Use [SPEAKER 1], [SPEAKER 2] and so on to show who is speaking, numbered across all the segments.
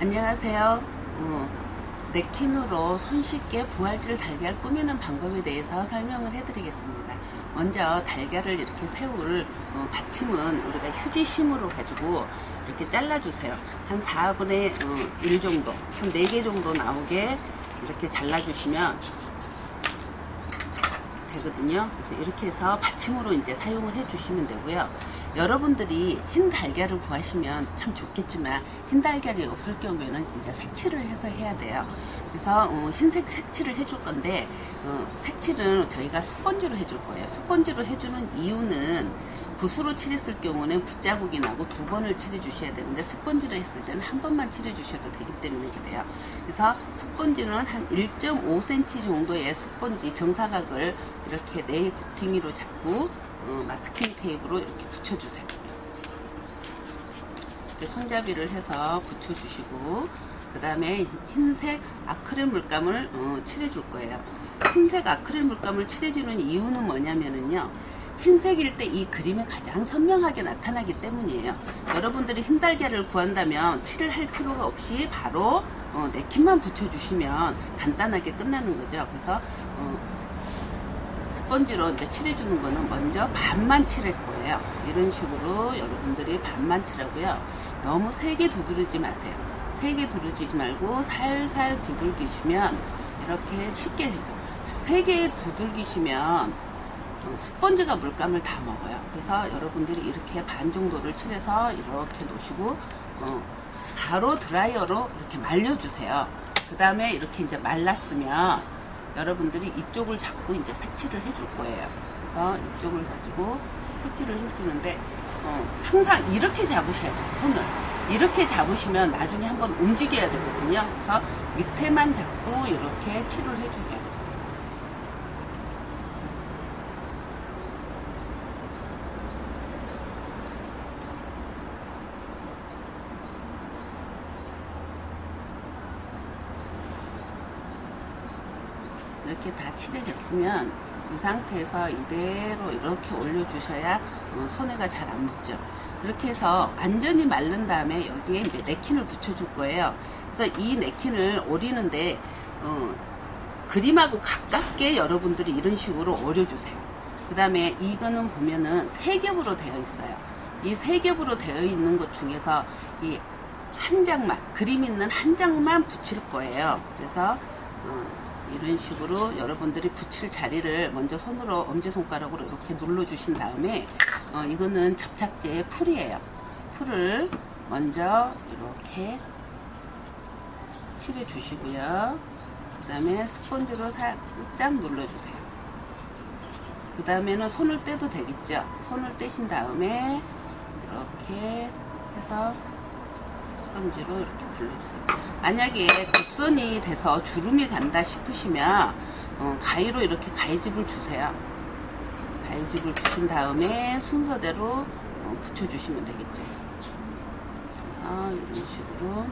[SPEAKER 1] 안녕하세요. 냅킨으로 손쉽게 부활질 달걀 꾸미는 방법에 대해서 설명을 해드리겠습니다. 먼저 달걀을 이렇게 세울 받침은 우리가 휴지심으로 가지고 이렇게 잘라주세요. 한 4분의 1 정도, 한 4개 정도 나오게 이렇게 잘라주시면 되거든요. 그래서 이렇게 해서 받침으로 이제 사용을 해주시면 되고요. 여러분들이 흰 달걀을 구하시면 참 좋겠지만 흰 달걀이 없을 경우에는 진짜 색칠을 해서 해야 돼요. 그래서 흰색 색칠을 해줄 건데 색칠은 저희가 스펀지로 해줄 거예요. 스펀지로 해주는 이유는 붓으로 칠했을 경우는 붓자국이 나고 2번을 칠해 주셔야 되는데 스펀지로 했을 때는 한 번만 칠해 주셔도 되기 때문에 그래요. 그래서 스펀지는 한 1.5cm 정도의 스펀지 정사각을 이렇게 내 굽퉁이로 잡고 마스킹 테이프로 이렇게 붙여주세요. 이렇게 손잡이를 해서 붙여주시고 그 다음에 흰색 아크릴 물감을 칠해줄 거예요. 흰색 아크릴 물감을 칠해주는 이유는 뭐냐면요, 흰색일 때 이 그림이 가장 선명하게 나타나기 때문이에요. 여러분들이 흰 달걀을 구한다면 칠을 할 필요가 없이 바로 냅킨만 붙여주시면 간단하게 끝나는 거죠. 그래서 스펀지로 이제 칠해주는 거는 먼저 반만 칠할 거예요. 이런 식으로 여러분들이 반만 칠하고요. 너무 세게 두드리지 마세요. 세게 두드리지 말고 살살 두들기시면 이렇게 쉽게 되죠. 세게 두들기시면 스펀지가 물감을 다 먹어요. 그래서 여러분들이 이렇게 반 정도를 칠해서 이렇게 놓으시고 바로 드라이어로 이렇게 말려주세요. 그 다음에 이렇게 이제 말랐으면 여러분들이 이쪽을 잡고 이제 색칠을 해줄 거예요. 그래서 이쪽을 가지고 색칠을 해주는데 항상 이렇게 잡으셔야 돼요. 손을 이렇게 잡으시면 나중에 한번 움직여야 되거든요. 그래서 밑에만 잡고 이렇게 칠을 해주세요. 이렇게 다 칠해졌으면 이 상태에서 이대로 이렇게 올려주셔야 손해가 잘 안 묻죠. 그렇게 해서 완전히 마른 다음에 여기에 이제 냅킨을 붙여줄 거예요. 그래서 이 냅킨을 오리는데 그림하고 가깝게 여러분들이 이런 식으로 오려주세요. 그 다음에 이거는 보면은 3겹으로 되어 있어요. 이 3겹으로 되어 있는 것 중에서 이 한 장만, 그림 있는 한 장만 붙일 거예요. 그래서 이런 식으로 여러분들이 붙일 자리를 먼저 손으로 엄지손가락으로 이렇게 눌러 주신 다음에 이거는 접착제의 풀이에요. 풀을 먼저 이렇게 칠해 주시고요. 그 다음에 스펀지로 살짝 눌러 주세요. 그 다음에는 손을 떼도 되겠죠. 손을 떼신 다음에 이렇게 해서 스펀지로 이렇게 불러주세요. 만약에 곡선이 돼서 주름이 간다 싶으시면 가위로 이렇게 가위집을 주세요. 가위집을 주신 다음에 순서대로 붙여주시면 되겠죠. 그래서 이런 식으로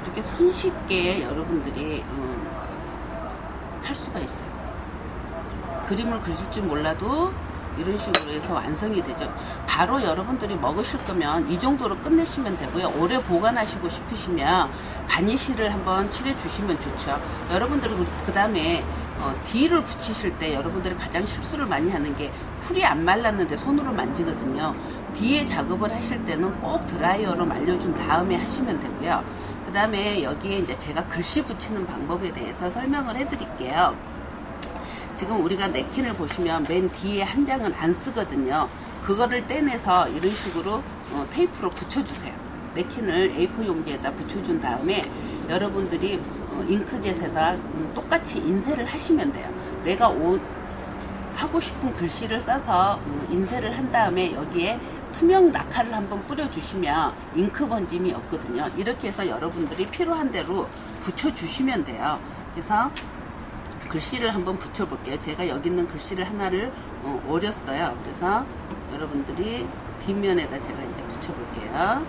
[SPEAKER 1] 이렇게 손쉽게 여러분들이 할 수가 있어요. 그림을 그릴 줄 몰라도 이런 식으로 해서 완성이 되죠. 바로 여러분들이 먹으실 거면 이 정도로 끝내시면 되고요. 오래 보관하시고 싶으시면 바니쉬를 한번 칠해 주시면 좋죠. 여러분들이 그 다음에 뒤를 붙이실 때 여러분들이 가장 실수를 많이 하는 게 풀이 안 말랐는데 손으로 만지거든요. 뒤에 작업을 하실 때는 꼭 드라이어로 말려준 다음에 하시면 되고요. 그 다음에 여기에 이제 제가 글씨 붙이는 방법에 대해서 설명을 해 드릴게요. 지금 우리가 냅킨을 보시면 맨 뒤에 한 장은 안 쓰거든요. 그거를 떼내서 이런 식으로 테이프로 붙여주세요. 냅킨을 A4 용지에다 붙여준 다음에 여러분들이 잉크젯에서 똑같이 인쇄를 하시면 돼요. 내가 하고 싶은 글씨를 써서 인쇄를 한 다음에 여기에 투명 라카를 한번 뿌려주시면 잉크 번짐이 없거든요. 이렇게 해서 여러분들이 필요한 대로 붙여주시면 돼요. 그래서 글씨를 한번 붙여볼게요. 제가 여기 있는 글씨를 하나를 오렸어요. 그래서 여러분들이 뒷면에다 제가 이제 붙여볼게요.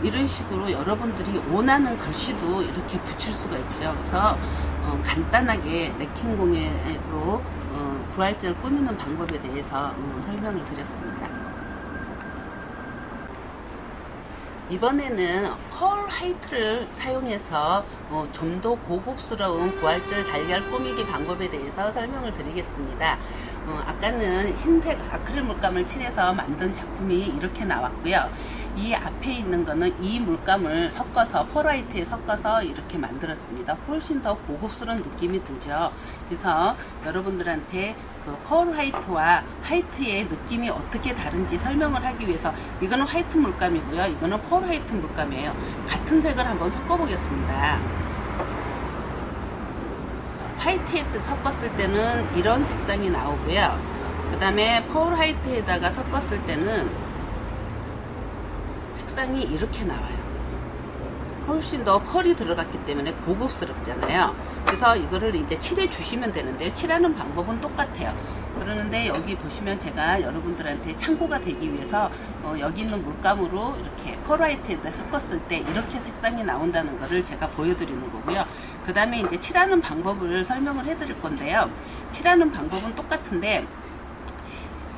[SPEAKER 1] 이런 식으로 여러분들이 원하는 글씨도 이렇게 붙일 수가 있죠. 그래서 간단하게 네킹공예로 부활절 꾸미는 방법에 대해서 설명을 드렸습니다. 이번에는 펄 화이트를 사용해서 좀 더 고급스러운 부활절 달걀 꾸미기 방법에 대해서 설명을 드리겠습니다. 아까는 흰색 아크릴 물감을 칠해서 만든 작품이 이렇게 나왔고요. 이 앞에 있는 거는 이 물감을 섞어서 펄 화이트에 섞어서 이렇게 만들었습니다. 훨씬 더 고급스러운 느낌이 들죠. 그래서 여러분들한테 그 펄 화이트와 화이트의 느낌이 어떻게 다른지 설명을 하기 위해서, 이거는 화이트 물감이고요, 이거는 펄 화이트 물감이에요. 같은 색을 한번 섞어 보겠습니다. 화이트에 섞었을 때는 이런 색상이 나오고요, 그 다음에 펄 화이트에다가 섞었을 때는 색상이 이렇게 나와요. 훨씬 더 펄이 들어갔기 때문에 고급스럽잖아요. 그래서 이거를 이제 칠해 주시면 되는데요, 칠하는 방법은 똑같아요. 그러는데 여기 보시면 제가 여러분들한테 참고가 되기 위해서 여기 있는 물감으로 이렇게 펄 화이트에다 섞었을 때 이렇게 색상이 나온다는 거를 제가 보여드리는 거고요. 그 다음에 이제 칠하는 방법을 설명을 해 드릴 건데요, 칠하는 방법은 똑같은데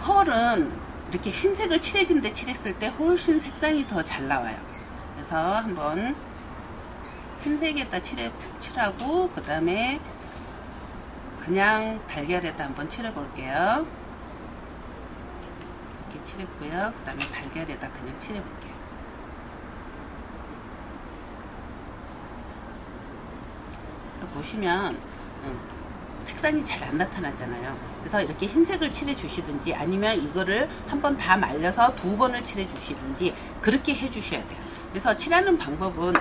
[SPEAKER 1] 펄은 이렇게 흰색을 칠해진 데 칠했을 때 훨씬 색상이 더 잘 나와요. 그래서 한번 흰색에다 칠하고 그 다음에 그냥 달걀에다 한번 칠해 볼게요. 이렇게 칠했고요. 그 다음에 달걀에다 그냥 칠해 볼게요. 그래서 보시면 색상이 잘 안 나타나잖아요. 그래서 이렇게 흰색을 칠해 주시든지 아니면 이거를 한번 다 말려서 2번을 칠해 주시든지 그렇게 해 주셔야 돼요. 그래서 칠하는 방법은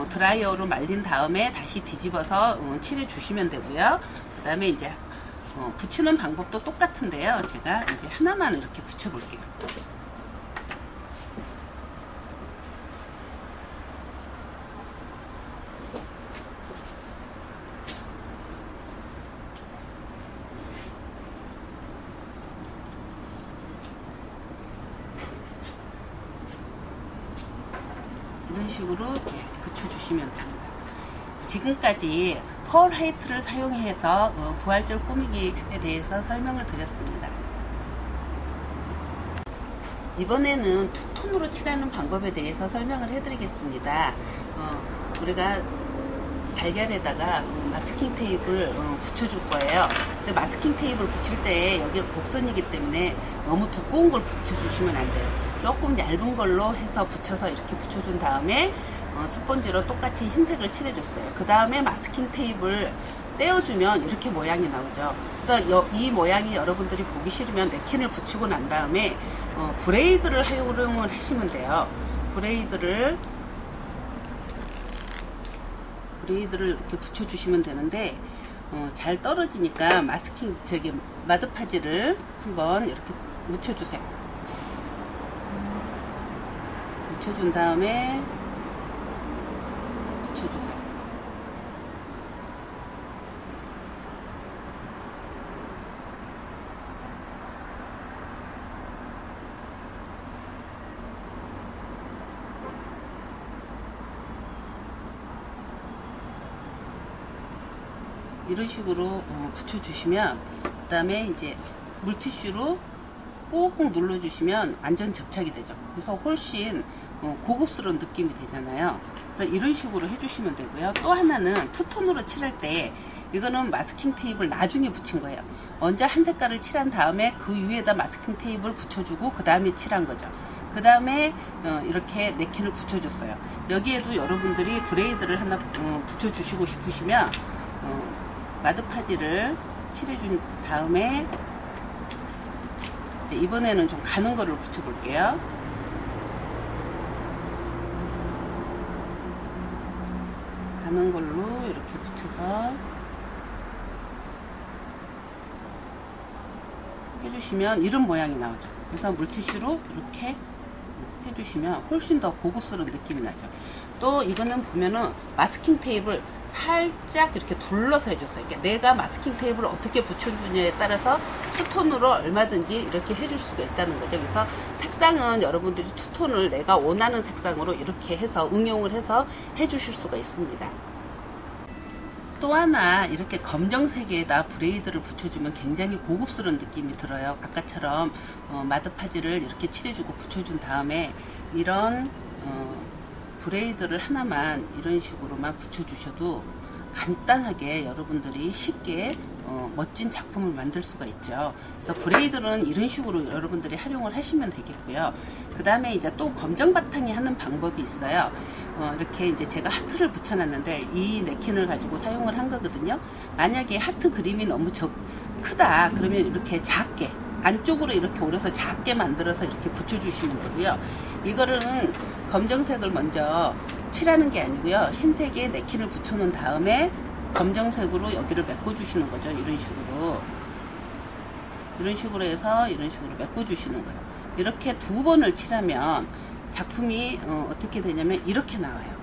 [SPEAKER 1] 드라이어로 말린 다음에 다시 뒤집어서 칠해 주시면 되고요. 그 다음에 이제 붙이는 방법도 똑같은데요, 제가 이제 하나만 이렇게 붙여 볼게요. 이런 식으로 붙여주시면 됩니다. 지금까지 펄 화이트를 사용해서 부활절 꾸미기에 대해서 설명을 드렸습니다. 이번에는 투톤으로 칠하는 방법에 대해서 설명을 해드리겠습니다. 우리가 달걀에다가 마스킹 테이프를 붙여줄 거예요. 근데 마스킹 테이프를 붙일 때 여기가 곡선이기 때문에 너무 두꺼운 걸 붙여주시면 안 돼요. 조금 얇은 걸로 해서 붙여서 이렇게 붙여준 다음에 스펀지로 똑같이 흰색을 칠해줬어요. 그 다음에 마스킹 테이프를 떼어주면 이렇게 모양이 나오죠. 그래서 이 모양이 여러분들이 보기 싫으면 네킨을 붙이고 난 다음에 브레이드를 활용을 하시면 돼요. 브레이드를 이렇게 붙여주시면 되는데 잘 떨어지니까 마스킹 마드파지를 한번 이렇게 묻혀주세요. 묻혀준 다음에 붙여주세요. 이런 식으로 붙여주시면, 그 다음에 이제 물티슈로 꾹꾹 눌러주시면 완전 접착이 되죠. 그래서 훨씬 고급스러운 느낌이 되잖아요. 그래서 이런 식으로 해주시면 되고요. 또 하나는 투톤으로 칠할 때 이거는 마스킹 테이프를 나중에 붙인 거예요. 먼저 한 색깔을 칠한 다음에 그 위에다 마스킹 테이프를 붙여주고 그 다음에 칠한 거죠. 그 다음에 이렇게 네킨을 붙여줬어요. 여기에도 여러분들이 브레이드를 하나 붙여주시고 싶으시면 마드파지를 칠해준 다음에 이제 이번에는 좀 가는 거를 붙여볼게요. 가는 걸로 이렇게 붙여서 해주시면 이런 모양이 나오죠. 그래서 물티슈로 이렇게 해주시면 훨씬 더 고급스러운 느낌이 나죠. 또 이거는 보면은 마스킹 테이프를 살짝 이렇게 둘러서 해줬어요. 그러니까 내가 마스킹 테이프를 어떻게 붙여주냐에 따라서 투톤으로 얼마든지 이렇게 해줄 수가 있다는 거죠. 그래서 색상은 여러분들이 투톤을 내가 원하는 색상으로 이렇게 해서 응용을 해서 해주실 수가 있습니다. 또 하나 이렇게 검정색에다 브레이드를 붙여주면 굉장히 고급스러운 느낌이 들어요. 아까처럼 마드파지를 이렇게 칠해주고 붙여준 다음에 이런 브레이드를 하나만 이런 식으로만 붙여주셔도 간단하게 여러분들이 쉽게 멋진 작품을 만들 수가 있죠. 그래서 브레이드는 이런 식으로 여러분들이 활용을 하시면 되겠고요. 그 다음에 이제 또 검정 바탕이 하는 방법이 있어요. 이렇게 이제 제가 하트를 붙여놨는데 이 냅킨을 가지고 사용을 한 거거든요. 만약에 하트 그림이 너무 크다 그러면 이렇게 작게 안쪽으로 이렇게 오려서 작게 만들어서 이렇게 붙여주시면 되고요. 이거는 검정색을 먼저 칠하는 게 아니고요. 흰색에 냅킨을 붙여놓은 다음에 검정색으로 여기를 메꿔주시는 거죠. 이런 식으로 해서 이런 식으로 메꿔주시는 거예요. 이렇게 두 번을 칠하면 작품이 어떻게 되냐면 이렇게 나와요.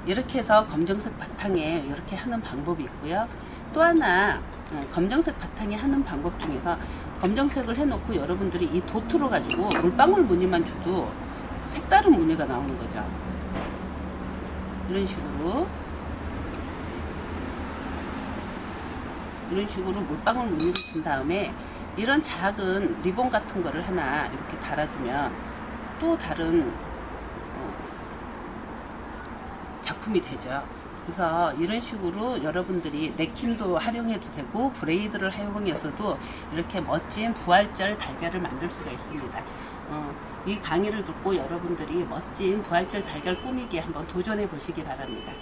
[SPEAKER 1] 이렇게 해서 검정색 바탕에 이렇게 하는 방법이 있고요. 또 하나 검정색 바탕에 하는 방법 중에서 검정색을 해놓고 여러분들이 이 도트로 가지고 물방울 무늬만 줘도 색다른 무늬가 나오는 거죠. 이런 식으로 물방울 무늬를 준 다음에 이런 작은 리본 같은 거를 하나 이렇게 달아주면 또 다른 작품이 되죠. 그래서 이런 식으로 여러분들이 냅킨도 활용해도 되고 브레이드를 활용해서도 이렇게 멋진 부활절 달걀을 만들 수가 있습니다. 이 강의를 듣고 여러분들이 멋진 부활절 달걀 꾸미기에 한번 도전해 보시기 바랍니다.